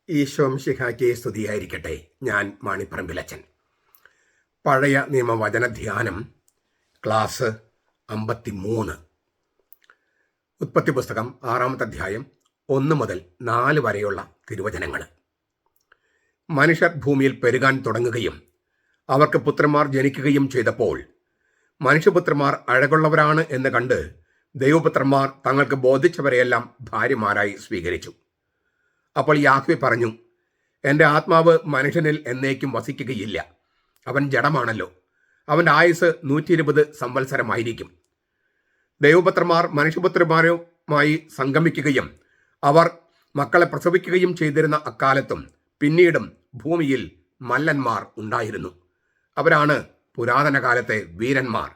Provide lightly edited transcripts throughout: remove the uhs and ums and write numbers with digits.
ഈശോംശിഹായ്ക്ക് സ്തുതിയായിരിക്കട്ടെ. ഞാൻ മാണിപ്പറമ്പിലച്ചൻ. പഴയ നിയമവചന ധ്യാനം ക്ലാസ് 53. ഉൽപ്പത്തി പുസ്തകം 6-ാമത്തെ അധ്യായം 1 മുതൽ 4 വരെയുള്ള തിരുവചനങ്ങൾ. മനുഷ്യർ ഭൂമിയിൽ പെരുകാൻ തുടങ്ങുകയും അവർക്ക് പുത്രന്മാർ ജനിക്കുകയും ചെയ്തപ്പോൾ മനുഷ്യപുത്രന്മാർ അഴകുള്ളവരാണ് എന്ന് കണ്ട് ദൈവപുത്രന്മാർ തങ്ങൾക്ക് ബോധിച്ചവരെയെല്ലാം ഭാര്യമാരായി സ്വീകരിച്ചു. അപ്പോൾ യാഹ്വേ പറഞ്ഞു, എൻ്റെ ആത്മാവ് മനുഷ്യനിൽ എന്നേക്കും വസിക്കുകയില്ല. അവൻ ജഡമാണല്ലോ. അവൻ്റെ ആയുസ് 120 സംവത്സരമായിരിക്കും. ദൈവപുത്രന്മാർ മനുഷ്യപുത്രന്മാരുമായി സംഗമിക്കുകയും അവർ മക്കളെ പ്രസവിക്കുകയും ചെയ്തിരുന്ന അക്കാലത്തും പിന്നീടും ഭൂമിയിൽ മല്ലന്മാർ ഉണ്ടായിരുന്നു. അവരാണ് പുരാതന കാലത്തെ വീരന്മാർ,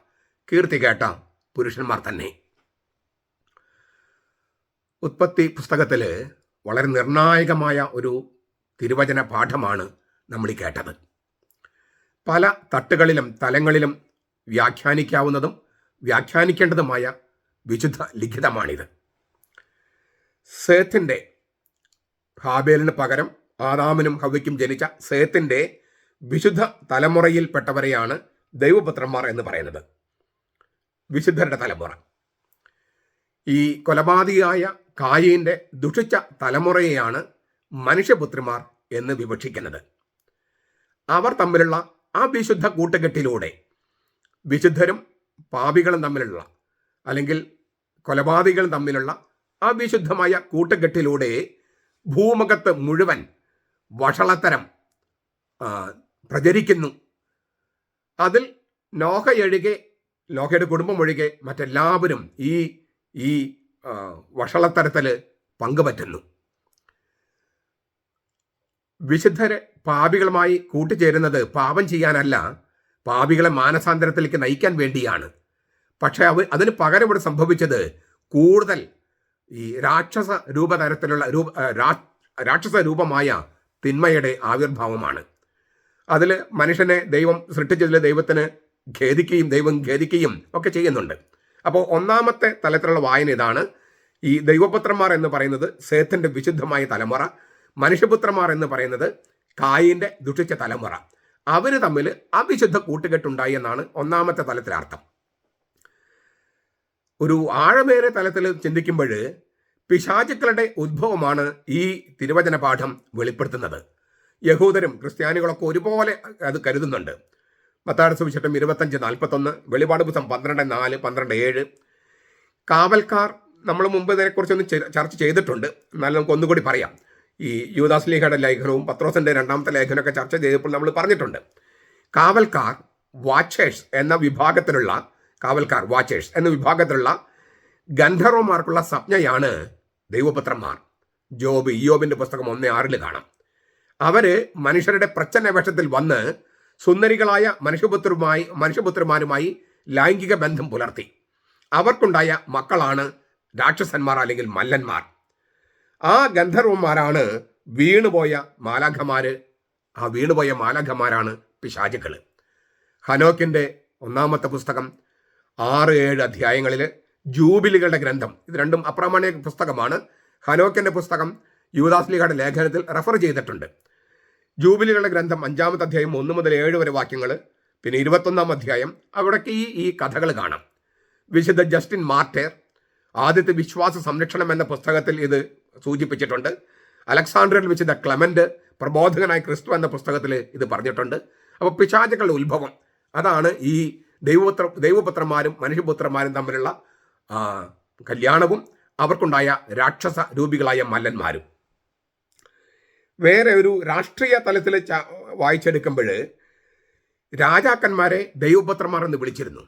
കീർത്തി കേട്ട പുരുഷന്മാർ തന്നെ. ഉൽപ്പത്തി പുസ്തകത്തിൽ വളരെ നിർണായകമായ ഒരു തിരുവചന പാഠമാണ് നമ്മൾ ഈ കേട്ടത്. പല തട്ടുകളിലും തലങ്ങളിലും വ്യാഖ്യാനിക്കാവുന്നതും വ്യാഖ്യാനിക്കേണ്ടതുമായ വിശുദ്ധ ലിഖിതമാണിത്. സേത്തിൻ്റെ, ഹാബേലിന് പകരം ആദാമിനും ഹവ്വയ്ക്കും ജനിച്ച സേത്തിൻ്റെ വിശുദ്ധ തലമുറയിൽപ്പെട്ടവരെയാണ് ദൈവപുത്രന്മാർ എന്ന് പറയുന്നത്. വിശുദ്ധരുടെ തലമുറ. ഈ കൊലപാതകിയായ കായീൻ്റെ ദുഷിച്ച തലമുറയെയാണ് മനുഷ്യപുത്രിമാർ എന്ന് വിവക്ഷിക്കുന്നത്. അവർ തമ്മിലുള്ള ആ വിശുദ്ധ കൂട്ടുകെട്ടിലൂടെ വിശുദ്ധരും പാപികളും തമ്മിലുള്ള, അല്ലെങ്കിൽ കൊലപാതകികളും തമ്മിലുള്ള ആ വിശുദ്ധമായ കൂട്ടുകെട്ടിലൂടെ ഭൂമുഖത്ത് മുഴുവൻ വഷളത്തരം പ്രചരിക്കുന്നു. അതിൽ നോഹയുടെ കുടുംബം ഒഴികെ മറ്റെല്ലാവരും ഈ വഷളത്തരത്തിൽ പങ്കുപറ്റുന്നു. വിശുദ്ധരെ പാപികളുമായി കൂട്ടുചേരുന്നത് പാപം ചെയ്യാനല്ല, പാപികളെ മാനസാന്തരത്തിലേക്ക് നയിക്കാൻ വേണ്ടിയാണ്. പക്ഷെ അതിന് പകരം ഇവിടെ സംഭവിച്ചത് കൂടുതൽ ഈ രാക്ഷസ രൂപമായ തിന്മയുടെ ആവിർഭാവമാണ്. അതിൽ മനുഷ്യനെ ദൈവം സൃഷ്ടിച്ചതിൽ ദൈവത്തിന് ദൈവം ഖേദിക്കുകയും ഒക്കെ ചെയ്യുന്നുണ്ട്. അപ്പോൾ ഒന്നാമത്തെ തലത്തിലുള്ള വായന ഇതാണ്. ഈ ദൈവപുത്രന്മാർ എന്ന് പറയുന്നത് സേത്തിൻ്റെ വിശുദ്ധമായ തലമുറ, മനുഷ്യപുത്രന്മാർ എന്ന് പറയുന്നത് കായീൻ്റെ ദുഷിച്ച തലമുറ. അവർ തമ്മിൽ അവിശുദ്ധ കൂട്ടുകെട്ടുണ്ടായി എന്നാണ് ഒന്നാമത്തെ തലത്തിലർത്ഥം. ഒരു ആഴമേറെ തലത്തിൽ ചിന്തിക്കുമ്പോൾ പിശാചുക്കളുടെ ഉദ്ഭവമാണ് ഈ തിരുവചന പാഠം വെളിപ്പെടുത്തുന്നത്. യഹൂദരും ക്രിസ്ത്യാനികളൊക്കെ ഒരുപോലെ അത് കരുതുന്നുണ്ട്. മത്തായിയുടെ സുവിശേഷം 25:41, വെളിപാട് പുസ്തകം 12:4, 12:7. കാവൽക്കാർ നമ്മൾ മുമ്പ് ഇതിനെക്കുറിച്ചൊന്ന് ചർച്ച ചെയ്തിട്ടുണ്ട്. എന്നാലും നമുക്ക് ഒന്നുകൂടി പറയാം. ഈ യൂദാസ്ലീഹയുടെ ലേഖനവും പത്രോസിൻ്റെ 2ാമത്തെ ലേഖനമൊക്കെ ചർച്ച ചെയ്തപ്പോൾ നമ്മൾ പറഞ്ഞിട്ടുണ്ട്. കാവൽക്കാർ വാച്ചേഴ്സ് എന്ന വിഭാഗത്തിലുള്ള ഗന്ധർവന്മാർക്കുള്ള സംജ്ഞയാണ് ദൈവപുത്രന്മാർ. ഇയ്യോബിൻ്റെ പുസ്തകം 1:6 കാണാം. അവര് മനുഷ്യരുടെ പ്രച്ഛന്ന വേഷത്തിൽ വന്ന് സുന്ദരികളായ മനുഷ്യപുത്രന്മാരുമായി ലൈംഗിക ബന്ധം പുലർത്തി. അവർക്കുണ്ടായ മക്കളാണ് രാക്ഷസന്മാർ അല്ലെങ്കിൽ മല്ലന്മാർ. ആ ഗന്ധർവന്മാരാണ് വീണുപോയ മാലാഖമാര്. ആ വീണുപോയ മാലാഖമാരാണ് പിശാചുക്കൾ. ഹനോക്കിൻ്റെ 1ാമത്തെ പുസ്തകം 6-7 അധ്യായങ്ങളിൽ ജൂബിലികളുടെ ഗ്രന്ഥം, ഇത് രണ്ടും അപ്രാമാണിക പുസ്തകമാണ്. ഹനോക്കിൻ്റെ പുസ്തകം യൂദാസ്ലീഹയുടെ ലേഖനത്തിൽ റെഫർ ചെയ്തിട്ടുണ്ട്. ജൂബിലികളുടെ ഗ്രന്ഥം 5-ാമത്തെ അധ്യായം 1 മുതൽ 7 വരെ വാക്യങ്ങൾ, പിന്നെ 21-ാം അധ്യായം, അവിടേക്ക് ഈ കഥകൾ കാണാം. വിശുദ്ധ ജസ്റ്റിൻ മാർട്ടേർ ആദ്യത്തെ വിശ്വാസ സംരക്ഷണം എന്ന പുസ്തകത്തിൽ ഇത് സൂചിപ്പിച്ചിട്ടുണ്ട്. അലക്സാണ്ട്രിയയിൽ വിശുദ്ധ ക്ലെമന്റ് പ്രബോധകനായ ക്രിസ്തു എന്ന പുസ്തകത്തിൽ ഇത് പറഞ്ഞിട്ടുണ്ട്. അപ്പോൾ പിശാചുക്കളുടെ ഉത്ഭവം അതാണ് ഈ ദൈവപുത്രന്മാരും മനുഷ്യപുത്രന്മാരും തമ്മിലുള്ള കല്യാണവും അവർക്കുണ്ടായ രാക്ഷസ രൂപികളായ മല്ലന്മാരും. വേറെ ഒരു രാഷ്ട്രീയ തലത്തിൽ വായിച്ചെടുക്കുമ്പോൾ രാജാക്കന്മാരെ ദൈവപുത്രന്മാർ എന്ന് വിളിച്ചിരുന്നു.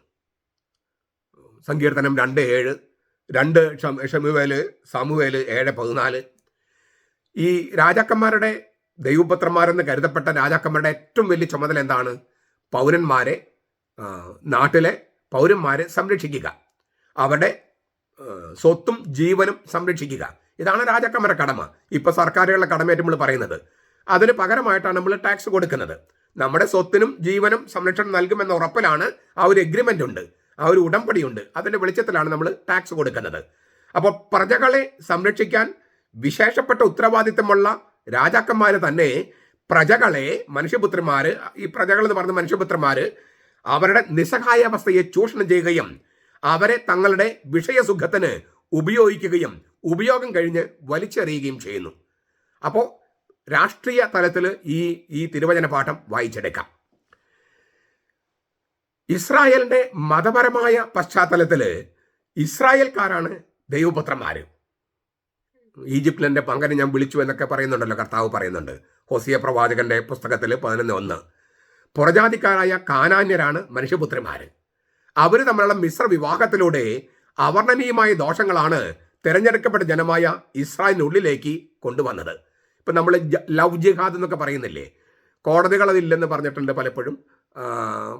സങ്കീർത്തനം 2:7, 2 സാമുവേൽ 7:14. ഈ രാജാക്കന്മാരുടെ ദൈവപുത്രന്മാരെന്ന് കരുതപ്പെട്ട രാജാക്കന്മാരുടെ ഏറ്റവും വലിയ ചുമതല എന്താണ്? നാട്ടിലെ പൗരന്മാരെ സംരക്ഷിക്കുക, അവരുടെ സ്വത്തും ജീവനും സംരക്ഷിക്കുക. ഇതാണ് രാജാക്കന്മാരുടെ കടമ. ഇപ്പോൾ സർക്കാരുകളുടെ കടമയായിട്ട് നമ്മൾ പറയുന്നത്. അതിന് പകരമായിട്ടാണ് നമ്മൾ ടാക്സ് കൊടുക്കുന്നത്. നമ്മുടെ സ്വത്തിനും ജീവനും സംരക്ഷണം നൽകുമെന്ന ഉറപ്പിലാണ് ആ ഒരു എഗ്രിമെൻ്റ് ഉണ്ട്, ആ ഒരു ഉടമ്പടിയുണ്ട്. അതിൻ്റെ വെളിച്ചത്തിലാണ് നമ്മൾ ടാക്സ് കൊടുക്കുന്നത്. അപ്പോൾ പ്രജകളെ സംരക്ഷിക്കാൻ വിശേഷപ്പെട്ട ഉത്തരവാദിത്തമുള്ള രാജാക്കന്മാർ തന്നെ പ്രജകളെ, മനുഷ്യപുത്രന്മാർ, ഈ പ്രജകൾ എന്ന് പറഞ്ഞ മനുഷ്യപുത്രന്മാർ അവരുടെ നിസ്സഹായാവസ്ഥയെ ചൂഷണം ചെയ്യുകയും അവരെ തങ്ങളുടെ വിഷയസുഖത്തിന് ഉപയോഗിക്കുകയും ഉപയോഗം കഴിഞ്ഞ് വലിച്ചെറിയുകയും ചെയ്യുന്നു. അപ്പോൾ രാഷ്ട്രീയ തലത്തിൽ ഈ തിരുവചന പാഠം വായിച്ചെടുക്കാം. ഇസ്രായേലിന്റെ മതപരമായ പശ്ചാത്തലത്തിൽ ഇസ്രായേൽക്കാരാണ് ദൈവപുത്രന്മാർ. ഈജിപ്തിലെ പങ്കനെ ഞാൻ വിളിച്ചു എന്നൊക്കെ പറയുന്നുണ്ടല്ലോ, കർത്താവ് പറയുന്നുണ്ട് ഹോസിയ പ്രവാചകന്റെ പുസ്തകത്തിൽ 11:1. പുറജാതിക്കാരായ കാനാന്യരാണ് മനുഷ്യപുത്രന്മാർ. അവർ തമ്മിലുള്ള മിശ്ര വിവാഹത്തിലൂടെ അവർണ്ണനീയമായ ദോഷങ്ങളാണ് തിരഞ്ഞെടുക്കപ്പെട്ട ജനമായ ഇസ്രായേലിനുള്ളിലേക്ക് കൊണ്ടുവന്നത്. ഇപ്പം നമ്മൾ ലവ് ജിഹാദ് എന്നൊക്കെ പറയുന്നില്ലേ, കോടതികൾ അതില്ലെന്ന് പറഞ്ഞിട്ടുണ്ട്, പലപ്പോഴും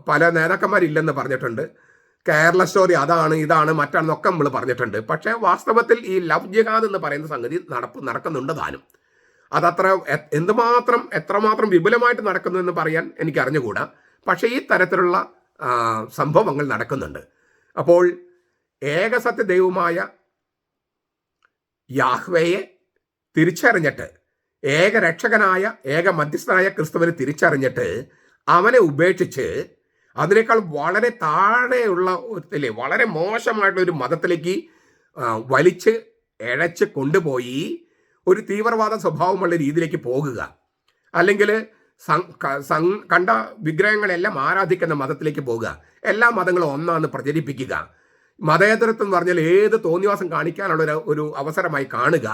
പല നേതാക്കന്മാരില്ലെന്ന് പറഞ്ഞിട്ടുണ്ട്, കേരള സ്റ്റോറി അതാണ് ഇതാണ് മറ്റാണെന്നൊക്കെ നമ്മൾ പറഞ്ഞിട്ടുണ്ട്. പക്ഷേ വാസ്തവത്തിൽ ഈ ലവ് ജിഹാദ് എന്ന് പറയുന്ന സംഗതി നടക്കുന്നുണ്ട് താനും. അതത്ര എത്രമാത്രം വിപുലമായിട്ട് നടക്കുന്നു എന്ന് പറയാൻ എനിക്ക് അറിഞ്ഞുകൂടാ. പക്ഷേ ഈ തരത്തിലുള്ള സംഭവങ്ങൾ നടക്കുന്നുണ്ട്. അപ്പോൾ ഏകസത്യ ദൈവമായ യാഹ്വേയെ തിരിച്ചറിഞ്ഞിട്ട്, ഏക രക്ഷകനായ ഏക മധ്യസ്ഥനായ ക്രിസ്തുവിനെ തിരിച്ചറിഞ്ഞിട്ട് അവനെ ഉപേക്ഷിച്ച് അതിനേക്കാൾ വളരെ താഴെയുള്ള വളരെ മോശമായിട്ടുള്ളൊരു മതത്തിലേക്ക് വലിച്ച് ഇഴച്ച് കൊണ്ടുപോയി ഒരു തീവ്രവാദ സ്വഭാവമുള്ള രീതിയിലേക്ക് പോകുക, അല്ലെങ്കിൽ കണ്ട വിഗ്രഹങ്ങളെല്ലാം ആരാധിക്കുന്ന മതത്തിലേക്ക് പോകുക, എല്ലാ മതങ്ങളും ഒന്നാന്ന് പ്രചരിപ്പിക്കുക, മതേതരത്വം എന്ന് പറഞ്ഞാൽ ഏത് തോന്നിവാസം കാണിക്കാനുള്ള ഒരു അവസരമായി കാണുക,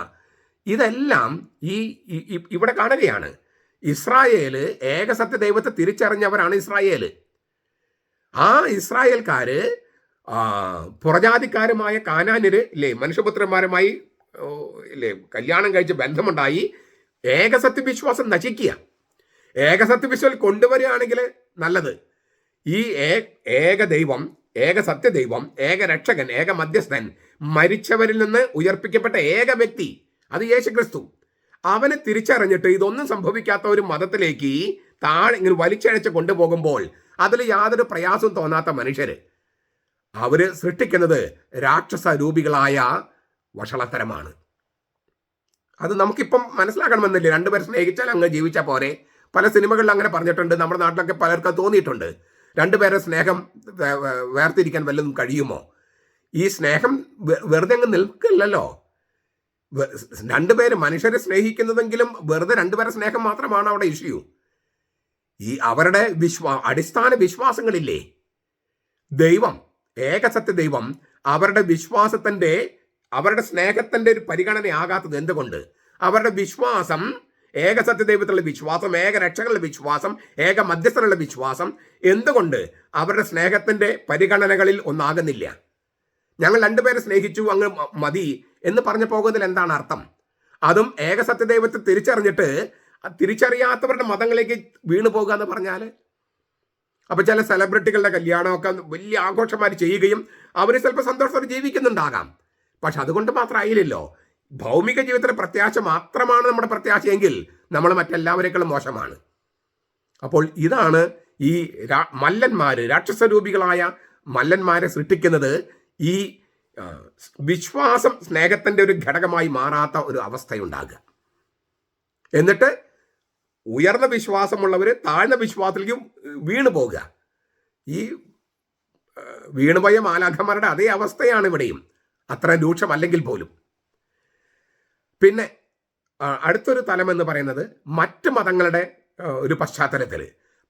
ഇതെല്ലാം ഇവിടെ കാണുകയാണ്. ഇസ്രായേല് ഏകസത്യ ദൈവത്തെ തിരിച്ചറിഞ്ഞവരാണ് ഇസ്രായേല്. ആ ഇസ്രായേൽക്കാര് പുറജാതിക്കാരുമായ കാനാന്യര് ഇല്ലേ, മനുഷ്യപുത്രന്മാരുമായി ഇല്ലേ കല്യാണം കഴിച്ച് ബന്ധമുണ്ടായി ഏകസത്യ വിശ്വാസം നശിക്കുക. ഏകസത്യ വിശ്വാസം കൊണ്ടുവരികയാണെങ്കിൽ നല്ലത്. ഈ ഏക ദൈവം, ഏക സത്യദൈവം, ഏക രക്ഷകൻ, ഏക മധ്യസ്ഥൻ, മരിച്ചവരിൽ നിന്ന് ഉയർപ്പിക്കപ്പെട്ട ഏക വ്യക്തി, അത് യേശുക്രിസ്തു. അവനെ തിരിച്ചറിഞ്ഞിട്ട് ഇതൊന്നും സംഭവിക്കാത്ത ഒരു മതത്തിലേക്ക് താഴെ ഇങ്ങനെ വലിച്ചഴച്ച് കൊണ്ടുപോകുമ്പോൾ അതിൽ യാതൊരു പ്രയാസവും തോന്നാത്ത മനുഷ്യര് അവര് സൃഷ്ടിക്കുന്നത് രാക്ഷസ രൂപികളായ വഷളത്തരമാണ്. അത് നമുക്കിപ്പം മനസ്സിലാക്കണമെന്നില്ല. രണ്ടുപേർ സ്നേഹിച്ചാൽ അങ്ങ് ജീവിച്ചാൽ പോരെ. പല സിനിമകളിൽ അങ്ങനെ പറഞ്ഞിട്ടുണ്ട്, നമ്മുടെ നാട്ടിലൊക്കെ പലർക്കും തോന്നിയിട്ടുണ്ട്. രണ്ടുപേരെ സ്നേഹം വേർതിരിക്കാൻ വല്ലതും കഴിയുമോ? ഈ സ്നേഹം വെറുതെ അങ്ങ് നിൽക്കില്ലല്ലോ. രണ്ടുപേര് മനുഷ്യരെ സ്നേഹിക്കുന്നതെങ്കിലും വെറുതെ രണ്ടുപേരെ സ്നേഹം മാത്രമാണ് അവിടെ ഇഷ്യൂ. ഈ അവരുടെ അടിസ്ഥാന വിശ്വാസങ്ങളില്ലേ, ദൈവം, ഏകസത്യ ദൈവം അവരുടെ വിശ്വാസത്തിന്റെ, അവരുടെ സ്നേഹത്തിന്റെ ഒരു പരിഗണനയാകാത്തത് എന്തുകൊണ്ട്? അവരുടെ വിശ്വാസം, ഏകസത്യ ദൈവത്തിലുള്ള വിശ്വാസം, ഏക രക്ഷകളുടെ വിശ്വാസം, ഏക മധ്യസ്ഥനുള്ള വിശ്വാസം എന്തുകൊണ്ട് അവരുടെ സ്നേഹത്തിന്റെ പരിഗണനകളിൽ ഒന്നാകുന്നില്ല? ഞങ്ങൾ രണ്ടുപേരെ സ്നേഹിച്ചു അങ്ങ് മതി എന്ന് പറഞ്ഞു പോകുന്നതിൽ എന്താണ് അർത്ഥം? അതും ഏകസത്യദൈവത്തെ തിരിച്ചറിയാത്തവരുടെ മതങ്ങളിലേക്ക് വീണു പോകുക എന്ന് പറഞ്ഞാൽ. അപ്പൊ ചില സെലിബ്രിറ്റികളുടെ കല്യാണമൊക്കെ വലിയ ആഘോഷമാർ ചെയ്യുകയും അവർ ചിലപ്പോൾ സന്തോഷത്തോടെ ജീവിക്കുന്നുണ്ടാകാം. പക്ഷെ അതുകൊണ്ട് മാത്രമായില്ലല്ലോ. ഭൗമിക ജീവിതത്തിലെ പ്രത്യാശ മാത്രമാണ് നമ്മുടെ പ്രത്യാശയെങ്കിൽ നമ്മൾ മറ്റെല്ലാവരേക്കാളും മോശമാണ്. അപ്പോൾ ഇതാണ് ഈ മല്ലന്മാര്, രാക്ഷസരൂപികളായ മല്ലന്മാരെ സൃഷ്ടിക്കുന്നത്. ഈ വിശ്വാസം സ്നേഹത്തിന്റെ ഒരു ഘടകമായി മാറാത്ത ഒരു അവസ്ഥയുണ്ടാകുക. എന്നിട്ട് ഉയർന്ന വിശ്വാസമുള്ളവർ താഴ്ന്ന വിശ്വാസത്തിലേക്ക് വീണു പോകുക. ഈ വീണുപോയ മാലാഖമാരുടെ അതേ അവസ്ഥയാണ് ഇവിടെയും, അത്ര രൂക്ഷമല്ലെങ്കിൽ പോലും. പിന്നെ അടുത്തൊരു തലം എന്ന് പറയുന്നത് മറ്റ് മതങ്ങളുടെ ഒരു പശ്ചാത്തലത്തിൽ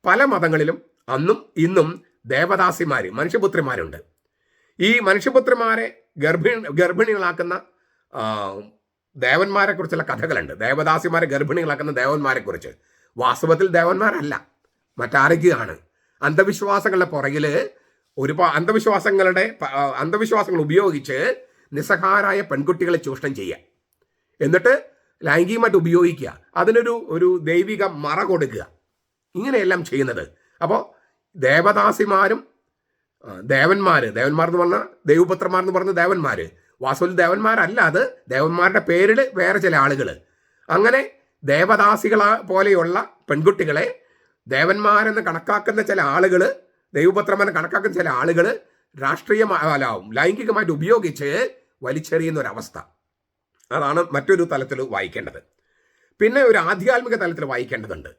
പല മതങ്ങളിലും അന്നും ഇന്നും ദേവദാസിമാർ, മനുഷ്യപുത്രിമാരുണ്ട്. ഈ മനുഷ്യപുത്രിമാരെ ഗർഭിണികളാക്കുന്ന ദേവന്മാരെ കുറിച്ചുള്ള കഥകളുണ്ട്. ദേവദാസിമാരെ ഗർഭിണികളാക്കുന്ന ദേവന്മാരെ കുറിച്ച്. വാസ്തവത്തിൽ ദേവന്മാരല്ല, മറ്റാരൊക്കെയാണ്. അന്ധവിശ്വാസങ്ങളുടെ പുറകിൽ ഒരുപാട് അന്ധവിശ്വാസങ്ങൾ ഉപയോഗിച്ച് നിസ്സഹായരായ പെൺകുട്ടികളെ ചൂഷണം ചെയ്യുക, എന്നിട്ട് ലൈംഗികമായിട്ട് ഉപയോഗിക്കുക, അതിനൊരു ദൈവിക മറ കൊടുക്കുക, ഇങ്ങനെയെല്ലാം ചെയ്യുന്നത്. അപ്പോൾ ദേവദാസിമാരും ദേവന്മാർ എന്ന് പറഞ്ഞാൽ ദൈവപുത്രന്മാരെന്ന് പറഞ്ഞ ദേവന്മാർ വാസ്തവത്തിൽ ദേവന്മാരല്ല, അത് ദേവന്മാരുടെ പേരിൽ വേറെ ചില ആളുകൾ. അങ്ങനെ ദേവദാസികളെ പോലെയുള്ള പെൺകുട്ടികളെ ദേവന്മാരെന്ന് കണക്കാക്കുന്ന ചില ആളുകൾ, ദൈവപുത്രന്മാരെ കണക്കാക്കുന്ന ചില ആളുകൾ ലൈംഗികമായിട്ട് ഉപയോഗിച്ച് വലിച്ചെറിയുന്ന ഒരവസ്ഥ. അതാണ് മറ്റൊരു തലത്തിൽ വായിക്കേണ്ടത്. പിന്നെ ഒരു ആധ്യാത്മിക തലത്തിൽ വായിക്കേണ്ടതുണ്ട്.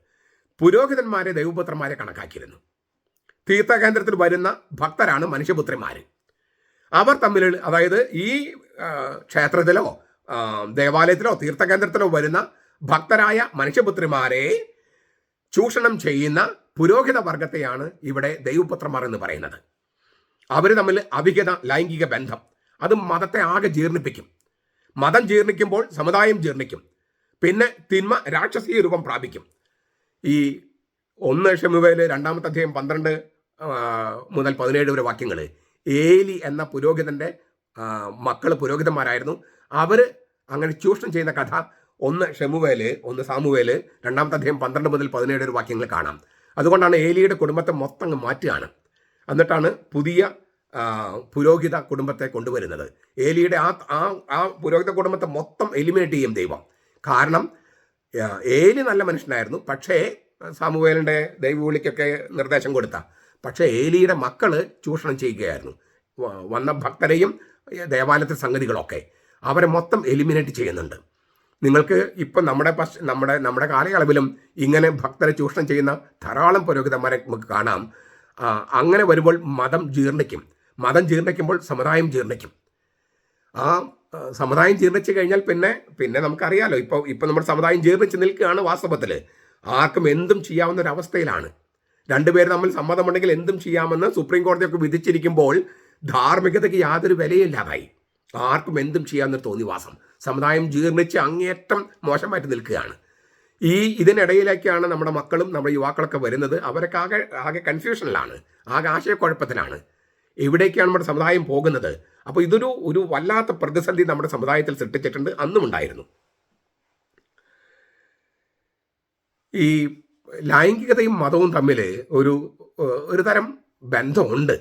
പുരോഹിതന്മാരെ ദൈവപുത്രന്മാരെ കണക്കാക്കിയിരുന്നു. തീർത്ഥകേന്ദ്രത്തിൽ വരുന്ന ഭക്തരാണ് മനുഷ്യപുത്രന്മാർ. അവർ തമ്മിൽ, അതായത് ഈ ക്ഷേത്രത്തിലോ ദേവാലയത്തിലോ തീർത്ഥകേന്ദ്രത്തിലോ വരുന്ന ഭക്തരായ മനുഷ്യപുത്രിമാരെ ചൂഷണം ചെയ്യുന്ന പുരോഹിത വർഗത്തെയാണ് ഇവിടെ ദൈവപുത്രന്മാർ എന്ന് പറയുന്നത്. അവർ തമ്മിൽ അവിഹിത ലൈംഗിക ബന്ധം, അത് മതത്തെ ആകെ ജീർണിപ്പിക്കും. മതം ജീർണിക്കുമ്പോൾ സമുദായം ജീർണിക്കും. പിന്നെ തിന്മ രാക്ഷസീയ രൂപം പ്രാപിക്കും. ഈ 1 ശമൂവേൽ 2-ാമത്തെ അധ്യായം 12 മുതൽ 17 വരെ വാക്യങ്ങൾ, ഏലി എന്ന പുരോഹിതന്റെ മക്കൾ പുരോഹിതന്മാരായിരുന്നു. അവർ അങ്ങനെ ചൂഷണം ചെയ്യുന്ന കഥ 1 സാമുവേൽ 2-ാമത്തെ അധ്യായം 12 മുതൽ 17 വരെ വാക്യങ്ങൾ കാണാം. അതുകൊണ്ടാണ് ഏലിയുടെ കുടുംബത്തെ മൊത്തം മാറ്റുകയാണ്. എന്നിട്ടാണ് പുതിയ പുരോഹിത കുടുംബത്തെ കൊണ്ടുവരുന്നത്. ഏലിയുടെ ആ പുരോഹിത കുടുംബത്തെ മൊത്തം എലിമിനേറ്റ് ചെയ്യും ദൈവം. കാരണം ഏലി നല്ല മനുഷ്യനായിരുന്നു, പക്ഷേ സാമുവേലിൻ്റെ ദൈവവിളിക്കൊക്കെ നിർദ്ദേശം കൊടുത്ത, പക്ഷേ ഏലിയുടെ മക്കൾ ചൂഷണം ചെയ്യുകയായിരുന്നു. വന്ന ഭക്തരെയും ദേവാലയത്തിൽ സംഗതികളൊക്കെ അവരെ മൊത്തം എലിമിനേറ്റ് ചെയ്യുന്നുണ്ട്. നിങ്ങൾക്ക് ഇപ്പം നമ്മുടെ കാലയളവിലും ഇങ്ങനെ ഭക്തരെ ചൂഷണം ചെയ്യുന്ന ധാരാളം പുരോഹിതന്മാരെ നമുക്ക് കാണാം. അങ്ങനെ വരുമ്പോൾ മതം ജീർണിക്കുമ്പോൾ സമുദായം ജീർണിക്കും. ആ സമുദായം ജീർണിച്ചു കഴിഞ്ഞാൽ പിന്നെ നമുക്കറിയാലോ, ഇപ്പോൾ നമ്മുടെ സമുദായം ജീർണിച്ച് നിൽക്കുകയാണ്. വാസ്തവത്തിൽ ആർക്കും എന്തും ചെയ്യാവുന്ന ഒരു അവസ്ഥയിലാണ്. രണ്ടുപേര് തമ്മിൽ സമ്മതമുണ്ടെങ്കിൽ എന്തും ചെയ്യാമെന്ന് സുപ്രീം കോടതിയൊക്കെ വിധിച്ചിരിക്കുമ്പോൾ ധാർമ്മികതയ്ക്ക് യാതൊരു വിലയില്ലാതായി. ആർക്കും എന്തും ചെയ്യാമെന്നൊരു തോന്നിവാസം. സമുദായം ജീർണിച്ച് അങ്ങേയറ്റം മോശമായിട്ട് നിൽക്കുകയാണ്. ഇതിനിടയിലേക്കാണ് നമ്മുടെ മക്കളും നമ്മുടെ യുവാക്കളൊക്കെ വരുന്നത്. അവരൊക്കെ ആകെ കൺഫ്യൂഷനിലാണ്, ആകെ ആശയക്കുഴപ്പത്തിലാണ്. എവിടേക്കാണ് നമ്മുടെ സമുദായം പോകുന്നത്? അപ്പോൾ ഇതൊരു വല്ലാത്ത പ്രതിസന്ധി നമ്മുടെ സമുദായത്തിൽ സൃഷ്ടിച്ചിട്ടുണ്ട്, അന്നും ഉണ്ടായിരുന്നു. ഈ ലൈംഗികതയും മതവും തമ്മിൽ ഒരു തരം ബന്ധമുണ്ട്.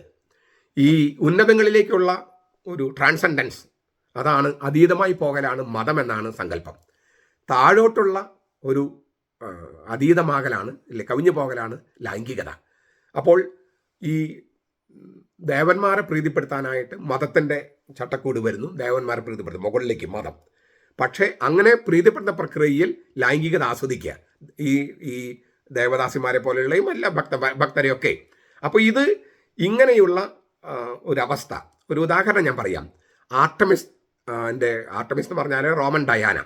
ഈ ഉന്നതങ്ങളിലേക്കുള്ള ഒരു ട്രാൻസെൻഡൻസ്, അതാണ് അതീതമായി പോകലാണ് മതമെന്നാണ് സങ്കല്പം. താഴോട്ടുള്ള ഒരു അതീതമാകലാണ്, കവിഞ്ഞു പോകലാണ് ലൈംഗികത. അപ്പോൾ ഈ ദേവന്മാരെ പ്രീതിപ്പെടുത്താനായിട്ട് മതത്തിൻ്റെ ചട്ടക്കൂട് വരുന്നു. ദേവന്മാരെ പ്രീതിപ്പെടുത്തും, മുകളിലേക്ക് മതം. പക്ഷേ അങ്ങനെ പ്രീതിപ്പെടുന്ന പ്രക്രിയയിൽ ലൈംഗികത ആസ്വദിക്കുക ഈ ദേവദാസിമാരെ പോലെയുള്ളയും എല്ലാ ഭക്തരെയൊക്കെ. അപ്പോൾ ഇങ്ങനെയുള്ള ഒരവസ്ഥ, ഒരു ഉദാഹരണം ഞാൻ പറയാം. ആർട്ടമിസ് എന്ന് പറഞ്ഞാൽ റോമൻ ഡയാന,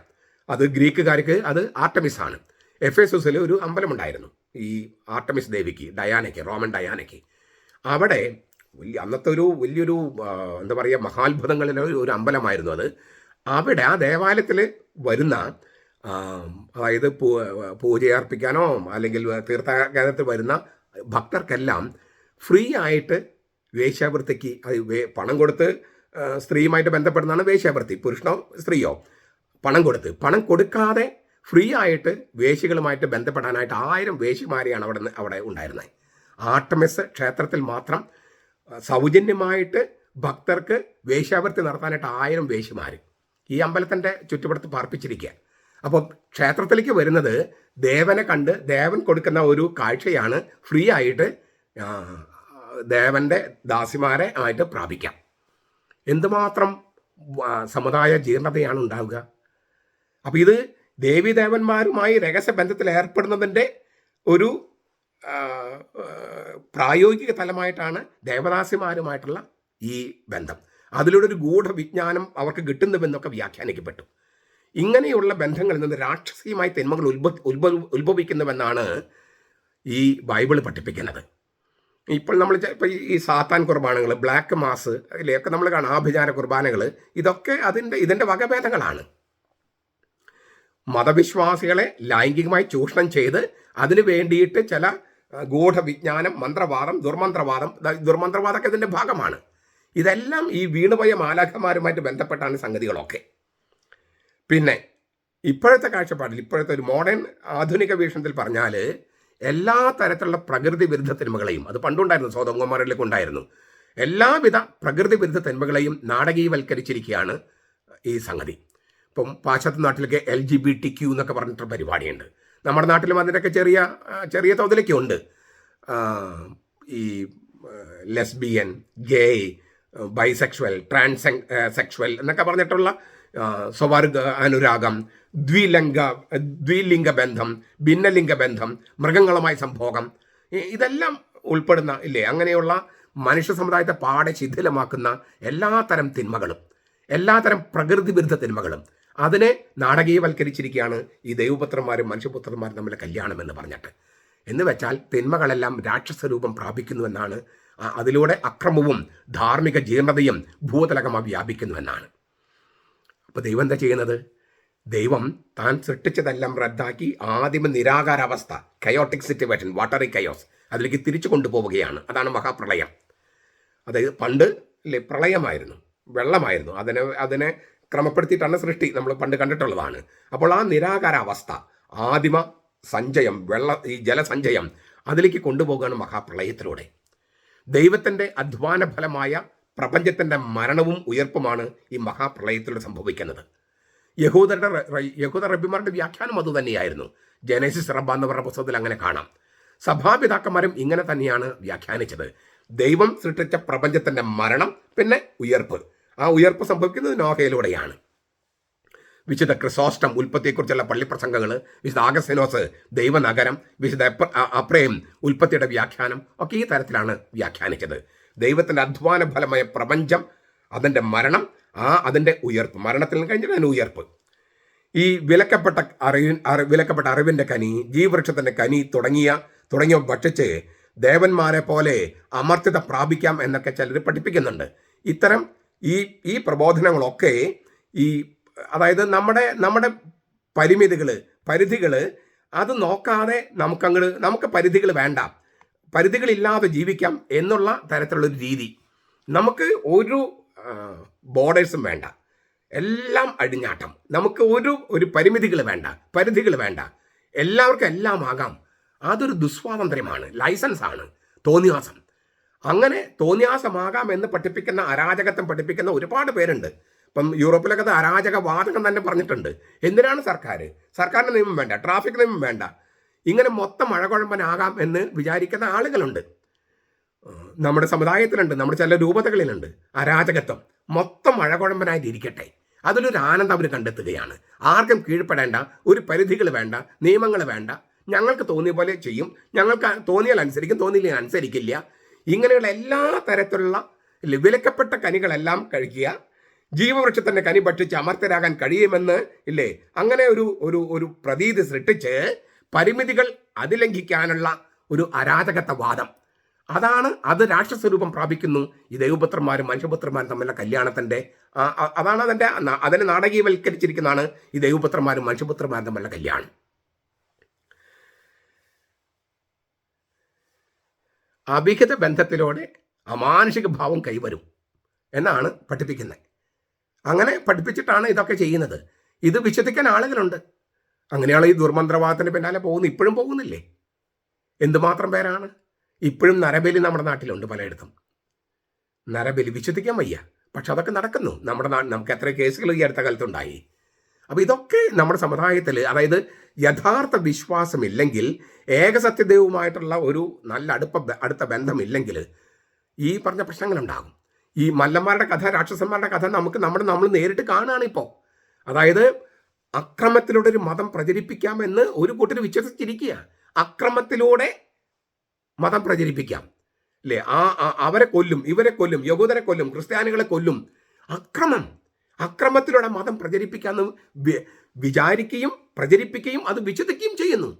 അത് ഗ്രീക്കുകാർക്ക് അത് ആർട്ടമിസ് ആണ്. എഫേസസിൽ ഒരു അമ്പലമുണ്ടായിരുന്നു ഈ ആർട്ടമിസ് ദേവിക്ക്, റോമൻ ഡയാനയ്ക്ക്. അവിടെ അന്നത്തെ വലിയൊരു എന്താ പറയുക, മഹാത്ഭുതങ്ങളിലെ ഒരു അമ്പലമായിരുന്നു അത്. അവിടെ ആ ദേവാലയത്തിൽ വരുന്ന, അതായത് പൂജയർപ്പിക്കാനോ അല്ലെങ്കിൽ തീർത്ഥാടനത്തിൽ വരുന്ന ഭക്തർക്കെല്ലാം ഫ്രീ ആയിട്ട് വേശ്യാവൃത്തിക്ക് പണം കൊടുത്ത്, സ്ത്രീയുമായിട്ട് ബന്ധപ്പെടുന്നതാണ് വേശ്യാവൃത്തി, പുരുഷനോ സ്ത്രീയോ പണം കൊടുക്കാതെ ഫ്രീ ആയിട്ട് വേശികളുമായിട്ട് ബന്ധപ്പെടാനായിട്ട് 1000 വേശിമാരെയാണ് അവിടെ ഉണ്ടായിരുന്നത്. ആർട്ടമിസ് ക്ഷേത്രത്തിൽ മാത്രം സൗജന്യമായിട്ട് ഭക്തർക്ക് വേശ്യാവൃത്തി നടത്താനായിട്ട് 1000 വേശിമാർ ഈ അമ്പലത്തിൻ്റെ ചുറ്റുപുറത്ത് പാർപ്പിച്ചിരിക്കുക. അപ്പോൾ ക്ഷേത്രത്തിലേക്ക് വരുന്നത് ദേവനെ കണ്ട് ദേവൻ കൊടുക്കുന്ന ഒരു കാഴ്ചയാണ് ഫ്രീ ആയിട്ട് ദേവൻ്റെ ദാസിമാരെ ആയിട്ട് പ്രാപിക്കാം. എന്തുമാത്രം സമുദായ ജീർണതയാണ് ഉണ്ടാവുക. അപ്പം ഇത് ദേവീദേവന്മാരുമായി രഹസ്യബന്ധത്തിൽ ഏർപ്പെടുന്നതിൻ്റെ ഒരു പ്രായോഗിക തലമായിട്ടാണ് ദേവദാസിമാരുമായിട്ടുള്ള ഈ ബന്ധം. അതിലൂടെ ഒരു ഗൂഢവിജ്ഞാനം അവർക്ക് കിട്ടുന്നുവെന്നൊക്കെ വ്യാഖ്യാനിക്കപ്പെട്ടു. ഇങ്ങനെയുള്ള ബന്ധങ്ങളിൽ നിന്ന് രാക്ഷസീയമായ തിന്മകൾ ഉത്ഭവിക്കുന്നുവെന്നാണ് ഈ ബൈബിൾ പഠിപ്പിക്കുന്നത്. ഇപ്പോൾ ഈ സാത്താൻ കുർബാനകൾ, ബ്ലാക്ക് മാസ്, ഇതിലൊക്കെ നമ്മൾ കാണാം, ആഭിചാര കുർബാനകൾ, ഇതൊക്കെ ഇതിൻ്റെ വകഭേദങ്ങളാണ്. മതവിശ്വാസികളെ ലൈംഗികമായി ചൂഷണം ചെയ്ത് അതിന് വേണ്ടിയിട്ട് ചില ഗൂഢവിജ്ഞാനം, മന്ത്രവാദം, ദുർമന്ത്രവാദമൊക്കെ ഇതിൻ്റെ ഭാഗമാണ്. ഇതെല്ലാം ഈ വീണുപോയ മാലാഖമാരുമായിട്ട് ബന്ധപ്പെട്ടാണ് സംഗതികളൊക്കെ. പിന്നെ ഇപ്പോഴത്തെ കാഴ്ചപ്പാടിൽ, ഇപ്പോഴത്തെ ഒരു മോഡേൺ ആധുനിക വീക്ഷണത്തിൽ പറഞ്ഞാൽ എല്ലാ തരത്തിലുള്ള പ്രകൃതി വിരുദ്ധ തിന്മകളെയും, അത് പണ്ടുണ്ടായിരുന്നു, സ്വതന്ത്രന്മാരിലേക്ക് ഉണ്ടായിരുന്നു, എല്ലാവിധ പ്രകൃതി വിരുദ്ധ തിന്മകളെയും നാടകീയവൽക്കരിച്ചിരിക്കുകയാണ് ഈ സംഗതി. ഇപ്പം പാശ്ചാത്യ നാട്ടിലൊക്കെ LGBTQ എന്നൊക്കെ പറഞ്ഞിട്ടൊരു പരിപാടിയുണ്ട്. നമ്മുടെ നാട്ടിലും അതിൻ്റെയൊക്കെ ചെറിയ തോതിലൊക്കെ ഉണ്ട്. ഈ ലെസ്ബിയൻ, ഗേ, ബൈസെക്ഷൽ, സെക്ഷുവൽ എന്നൊക്കെ പറഞ്ഞിട്ടുള്ള സ്വവർഗ അനുരാഗം, ദ്വിലിംഗ ദ്വിലിംഗ ബന്ധം, ഭിന്നലിംഗ ബന്ധം, മൃഗങ്ങളുമായി സംഭോഗം, ഇതെല്ലാം ഉൾപ്പെടുന്ന ഇല്ലേ അങ്ങനെയുള്ള മനുഷ്യ സമുദായത്തെ പാടെ ശിഥിലമാക്കുന്ന എല്ലാത്തരം തിന്മകളും, എല്ലാത്തരം പ്രകൃതി വിരുദ്ധ തിന്മകളും അതിനെ നാടകീയവൽക്കരിച്ചിരിക്കുകയാണ് ഈ ദൈവപുത്രന്മാരും മനുഷ്യപുത്രന്മാരും തമ്മിലെ കല്യാണം എന്ന് പറഞ്ഞിട്ട്. എന്ന് വെച്ചാൽ തിന്മകളെല്ലാം രാക്ഷസ രൂപം പ്രാപിക്കുന്നുവെന്നാണ്. അതിലൂടെ അക്രമവും ധാർമ്മിക ജീർണതയും ഭൂതലകമായി വ്യാപിക്കുന്നുവെന്നാണ്. അപ്പോൾ ദൈവം എന്താ ചെയ്യുന്നത്? ദൈവം താൻ സൃഷ്ടിച്ചതെല്ലാം റദ്ദാക്കി ആദ്യമ നിരാകാരാവസ്ഥ, കയോട്ടിക് സിറ്റുവേഷൻ, വാട്ടറി കയോസ്, അതിലേക്ക് തിരിച്ചു കൊണ്ടുപോവുകയാണ്. അതാണ് മഹാപ്രളയം. അതായത് പണ്ട് പ്രളയമായിരുന്നു, വെള്ളമായിരുന്നു, അതിനെ ക്രമപ്പെടുത്തിയിട്ടാണ് സൃഷ്ടി, നമ്മൾ പണ്ട് കണ്ടിട്ടുള്ളതാണ്. അപ്പോൾ ആ നിരാകാരാവസ്ഥ, ആദിമ സഞ്ചയം, ഈ ജലസഞ്ചയം അതിലേക്ക് കൊണ്ടുപോകുകയാണ് മഹാപ്രളയത്തിലൂടെ. ദൈവത്തിൻ്റെ അധ്വാന ഫലമായ പ്രപഞ്ചത്തിൻ്റെ മരണവും ഉയർപ്പുമാണ് ഈ മഹാപ്രളയത്തിലൂടെ സംഭവിക്കുന്നത്. യഹൂദ റബ്ബിമാരുടെ വ്യാഖ്യാനം അതുതന്നെയായിരുന്നു. ജനസിസ് റബ്ബ എന്ന് പറഞ്ഞ പുസ്തകത്തിൽ അങ്ങനെ കാണാം. സഭാപിതാക്കന്മാരും ഇങ്ങനെ തന്നെയാണ് വ്യാഖ്യാനിച്ചത്. ദൈവം സൃഷ്ടിച്ച പ്രപഞ്ചത്തിൻ്റെ മരണം, പിന്നെ ഉയർപ്പ്. ആ ഉയർപ്പ് സംഭവിക്കുന്നത് നോഹയിലൂടെയാണ്. വിശുദ്ധ ക്രിസോസ്റ്റം ഉൽപ്പത്തിയെക്കുറിച്ചുള്ള പള്ളിപ്രസംഗങ്ങൾ, വിശുദ്ധ ആഗസ്തീനോസ് ദൈവനഗരം, വിശുദ്ധ അപ്രേം ഉൽപ്പത്തിയുടെ വ്യാഖ്യാനം ഒക്കെ ഈ തരത്തിലാണ് വ്യാഖ്യാനിച്ചത്. ദൈവത്തിൻ്റെ അധ്വാന ഫലമായ പ്രപഞ്ചം, അതിൻ്റെ മരണം, അതിൻ്റെ ഉയർപ്പ്, മരണത്തിൽ നിന്ന് കഴിഞ്ഞിട്ട് അതിന് ഉയർപ്പ്. ഈ വിലക്കപ്പെട്ട അറിവിൻ്റെ കനി, ജീവവൃക്ഷത്തിൻ്റെ കനി തുടങ്ങിയ ഭക്ഷിച്ച് ദേവന്മാരെ പോലെ അമർത്യത പ്രാപിക്കാം എന്നൊക്കെ ചിലർ പഠിപ്പിക്കുന്നുണ്ട്. ഇത്തരം ഈ പ്രബോധനങ്ങളൊക്കെ അതായത് നമ്മുടെ പരിധികൾ അത് നോക്കാതെ നമുക്ക് പരിധികൾ വേണ്ട, പരിധികളില്ലാതെ ജീവിക്കാം എന്നുള്ള തരത്തിലുള്ളൊരു രീതി. നമുക്ക് ഒരു ബോർഡേഴ്സും വേണ്ട, എല്ലാം അടിഞ്ഞാട്ടം. നമുക്ക് ഒരു പരിമിതികൾ വേണ്ട, എല്ലാവർക്കും എല്ലാം ആകാം. അതൊരു ദുസ്വാതന്ത്ര്യമാണ്, ലൈസൻസാണ്, തോന്നിയാസം. അങ്ങനെ തോന്നിയാസമാകാം എന്ന് പഠിപ്പിക്കുന്ന, അരാജകത്വം പഠിപ്പിക്കുന്ന ഒരുപാട് പേരുണ്ട്. ഇപ്പം യൂറോപ്പിലൊക്കെ അരാജകവാദകം തന്നെ പറഞ്ഞിട്ടുണ്ട്. എന്തിനാണ് സർക്കാരിൻ്റെ നിയമം വേണ്ട, ട്രാഫിക് നിയമം വേണ്ട, ഇങ്ങനെ മൊത്തം മഴകുഴമ്പനാകാം എന്ന് വിചാരിക്കുന്ന ആളുകളുണ്ട്. നമ്മുടെ സമുദായത്തിലുണ്ട്, നമ്മുടെ ചില രൂപതകളിലുണ്ട്. അരാജകത്വം മൊത്തം മഴകുഴമ്പനായിട്ടിരിക്കട്ടെ, അതിലൊരു ആനന്ദം അവർ കണ്ടെത്തുകയാണ്. ആർക്കും കീഴ്പ്പെടേണ്ട, ഒരു പരിധികൾ വേണ്ട, നിയമങ്ങൾ വേണ്ട, ഞങ്ങൾക്ക് തോന്നിയ പോലെ ചെയ്യും, ഞങ്ങൾക്ക് തോന്നിയാൽ അനുസരിക്കും, തോന്നിയില്ലെങ്കിൽ അനുസരിക്കില്ല. ഇങ്ങനെയുള്ള എല്ലാ തരത്തിലുള്ള വിലക്കപ്പെട്ട കനികളെല്ലാം കഴിക്കുക, ജീവവൃക്ഷത്തിൻ്റെ കനി ഭക്ഷിച്ച് അമർത്തരാകാൻ കഴിയുമെന്ന് അങ്ങനെ ഒരു പ്രതീതി സൃഷ്ടിച്ച് പരിമിതികൾ അതിലംഘിക്കാനുള്ള ഒരു അരാജകത്വവാദം, അത് രാക്ഷസരൂപം പ്രാപിക്കുന്നു. ഈ ദൈവപുത്രന്മാരും മനുഷ്യപുത്രന്മാരും തമ്മിലുള്ള കല്യാണത്തിൻ്റെ അതിനെ നാടകീയവൽക്കരിച്ചിരിക്കുന്നതാണ് ഈ ദൈവപുത്രന്മാരും മനുഷ്യപുത്രന്മാരും തമ്മിലുള്ള കല്യാണം. അഭിഹിത ബന്ധത്തിലൂടെ അമാനുഷിക ഭാവം കൈവരും എന്നാണ് പഠിപ്പിക്കുന്നത്. അങ്ങനെ പഠിപ്പിച്ചിട്ടാണ് ഇതൊക്കെ ചെയ്യുന്നത്. ഇത് വിശ്വസിക്കാൻ ആളുകളുണ്ട്. അങ്ങനെയാണ് ഈ ദുർമന്ത്രവാദത്തിന് പിന്നാലെ ഇപ്പോഴും പോകുന്നില്ലേ? എന്തുമാത്രം പേരാണ്? ഇപ്പോഴും നരബലി നമ്മുടെ നാട്ടിലുണ്ട്, പലയിടത്തും നരബലി. വിശ്വസിക്കാൻ വയ്യ, പക്ഷെ അതൊക്കെ നടക്കുന്നു നമ്മുടെ നമുക്ക് എത്ര കേസുകൾ ഈ അടുത്ത കാലത്തുണ്ടായി. അപ്പോൾ ഇതൊക്കെ നമ്മുടെ സമുദായത്തിൽ, അതായത് യഥാർത്ഥ വിശ്വാസമില്ലെങ്കിൽ, ഏകസത്യദൈവവുമായിട്ടുള്ള ഒരു നല്ല അടുത്ത ബന്ധമില്ലെങ്കിൽ ഈ പറഞ്ഞ പ്രശ്നങ്ങളുണ്ടാകും. ഈ മല്ലന്മാരുടെ കഥ, രാക്ഷസന്മാരുടെ കഥ നമ്മൾ നേരിട്ട് കാണുകയാണ് ഇപ്പോൾ. അതായത് അക്രമത്തിലൂടെ ഒരു മതം പ്രചരിപ്പിക്കാമെന്ന് ഒരു കൂട്ടർ വിശ്വസിച്ചിരിക്കുക. അക്രമത്തിലൂടെ മതം പ്രചരിപ്പിക്കാം അല്ലേ? അവരെ കൊല്ലും, ഇവരെ കൊല്ലും, യഹൂദരെ കൊല്ലും, ക്രിസ്ത്യാനികളെ കൊല്ലും. അക്രമത്തിലൂടെ മതം പ്രചരിപ്പിക്കാമെന്ന് വിചാരിക്കുകയും പ്രചരിപ്പിക്കുകയും അത് വിശ്വസിക്കുകയും ചെയ്യുന്നു.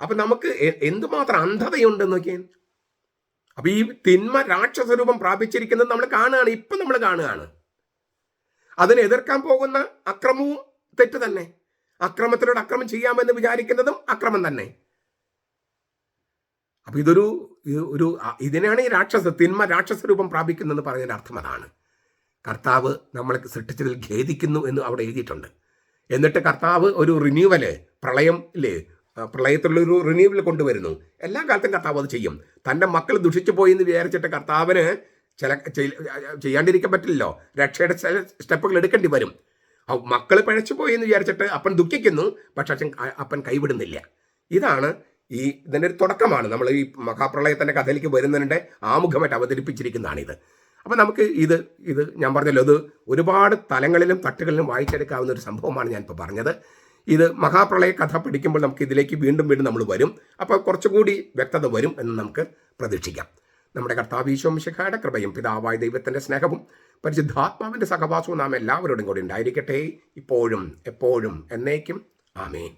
അപ്പം നമുക്ക് എന്തുമാത്രം അന്ധതയുണ്ടെന്ന് നോക്കിയാൽ. അപ്പം ഈ തിന്മ രാക്ഷസരൂപം പ്രാപിച്ചിരിക്കുന്നത് നമ്മൾ കാണുകയാണ്, ഇപ്പം നമ്മൾ കാണുകയാണ്. അതിനെ എതിർക്കാൻ പോകുന്ന അക്രമവും തെറ്റ് തന്നെ. അക്രമത്തിലൂടെ അക്രമം ചെയ്യാമെന്ന് വിചാരിക്കുന്നതും അക്രമം തന്നെ. അപ്പം ഇതിനാണ് ഈ തിന്മ രാക്ഷസരൂപം പ്രാപിക്കുന്നതെന്ന് പറഞ്ഞതിൻ്റെ അർത്ഥം അതാണ്. കർത്താവ് നമ്മളെ സൃഷ്ടിച്ചതിൽ ഖേദിക്കുന്നു എന്ന് അവിടെ എഴുതിയിട്ടുണ്ട്. എന്നിട്ട് കർത്താവ് ഒരു റിന്യൂവല്, പ്രളയത്തിലുള്ളൊരു റിന്യൂവൽ കൊണ്ടുവരുന്നു. എല്ലാ കാലത്തും കർത്താവ് അത് ചെയ്യും. തൻ്റെ മക്കൾ ദുഷിച്ചു പോയി എന്ന് വിചാരിച്ചിട്ട് കർത്താവിന് ചെയ്യാണ്ടിരിക്കാൻ പറ്റില്ലല്ലോ. രക്ഷയുടെ ചില സ്റ്റെപ്പുകൾ എടുക്കേണ്ടി വരും. മക്കൾ പഴച്ചു പോയി എന്ന് വിചാരിച്ചിട്ട് അപ്പൻ ദുഃഖിക്കുന്നു, പക്ഷെ അപ്പൻ കൈവിടുന്നില്ല. ഇതാണ് ഇതിൻ്റെ ഒരു തുടക്കമാണ്. നമ്മൾ ഈ മഹാപ്രളയത്തിൻ്റെ കഥയിലേക്ക് വരുന്നതിൻ്റെ ആമുഖമായിട്ട് അവതരിപ്പിച്ചിരിക്കുന്നതാണിത്. അപ്പോൾ നമുക്ക് ഇത് ഞാൻ പറഞ്ഞല്ലോ, ഇത് ഒരുപാട് തലങ്ങളിലും തട്ടുകളിലും വായിച്ചെടുക്കാവുന്ന ഒരു സംഭവമാണ് ഞാനിപ്പോൾ പറഞ്ഞത്. ഇത് മഹാപ്രളയ കഥ പഠിക്കുമ്പോൾ നമുക്ക് ഇതിലേക്ക് വീണ്ടും വീണ്ടും നമ്മൾ വരും. അപ്പോൾ കുറച്ചുകൂടി വ്യക്തത വരും എന്ന് നമുക്ക് പ്രതീക്ഷിക്കാം. നമ്മുടെ കർത്താവ് ഈശോ മിശിഹായുടെ കൃപയും പിതാവായ ദൈവത്തിൻ്റെ സ്നേഹവും പരിശുദ്ധാത്മാവിൻ്റെ സഹവാസവും നാം എല്ലാവരോടും കൂടി ഉണ്ടായിരിക്കട്ടെ, ഇപ്പോഴും എപ്പോഴും എന്നേക്കും. ആമേൻ.